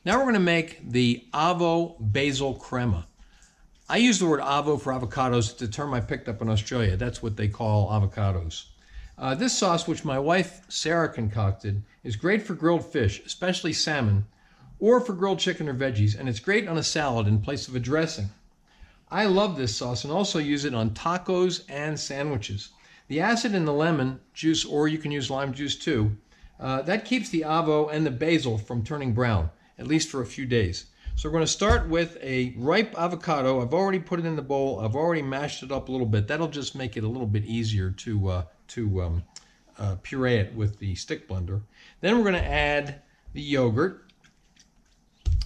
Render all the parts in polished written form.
Now we're going to make the avo basil crema. I use the word avo for avocados. It's a term I picked up in Australia. That's what they call avocados. This sauce, which my wife Sarah concocted, is great for grilled fish, especially salmon, or for grilled chicken or veggies, and it's great on a salad in place of a dressing. I love this sauce and also use it on tacos and sandwiches. The acid in the lemon juice, or you can use lime juice too, that keeps the avo and the basil from turning brown, at least for a few days. So we're going to start with a ripe avocado. I've already put it in the bowl. I've already mashed it up a little bit. That'll just make it a little bit easier to puree it with the stick blender. Then we're going to add the yogurt,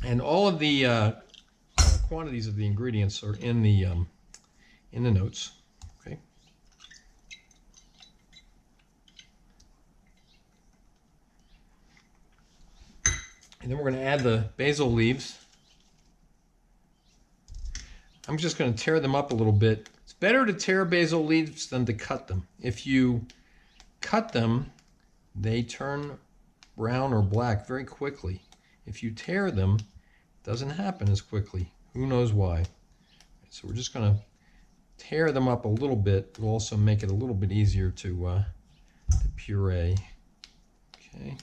and all of the quantities of the ingredients are in the notes. Okay. And then we're going to add the basil leaves. I'm just going to tear them up a little bit. It's better to tear basil leaves than to cut them. If you cut them, they turn brown or black very quickly. If you tear them, it doesn't happen as quickly. Who knows why? So we're just going to tear them up a little bit. It'll also make it a little bit easier to puree. Okay.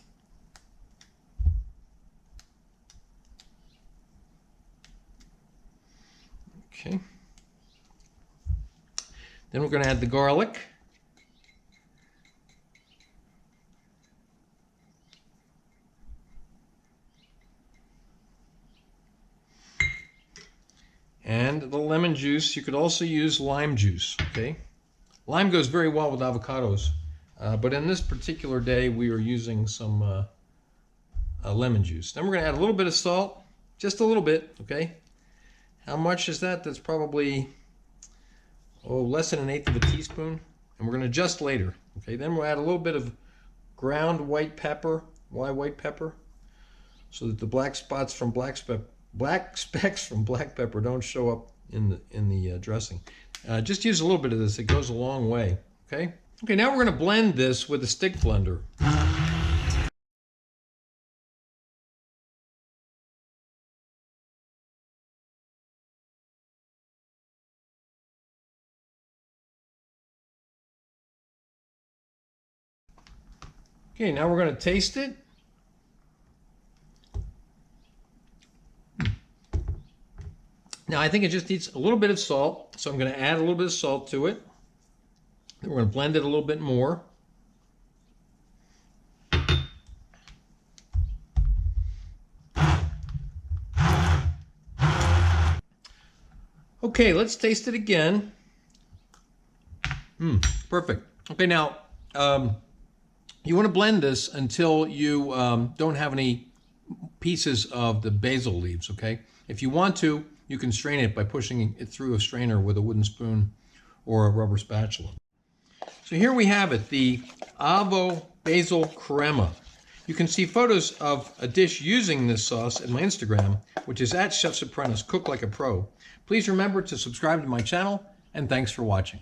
Okay. Then we're going to add the garlic. And the lemon juice. You could also use lime juice, okay? Lime goes very well with avocados, but in this particular day we are using some lemon juice. Then we're going to add a little bit of salt, just a little bit, okay? How much is that? That's probably, less than 1/8 of a teaspoon, and we're going to adjust later, okay? Then we'll add a little bit of ground white pepper. Why white pepper? So that the black specks from black pepper don't show up in the dressing. Just use a little bit of this. It goes a long way. Okay. Okay. Now we're going to blend this with a stick blender. Okay. Now we're going to taste it. Now I think it just needs a little bit of salt, so I'm going to add a little bit of salt to it. Then we're going to blend it a little bit more. Okay, let's taste it again. Perfect. Okay, now you want to blend this until you don't have any pieces of the basil leaves, okay? If you want to, you can strain it by pushing it through a strainer with a wooden spoon or a rubber spatula. So here we have it, the avo basil crema. You can see photos of a dish using this sauce at my Instagram, which is @Chef's Apprentice, Cook Like a Pro. Please remember to subscribe to my channel, and thanks for watching.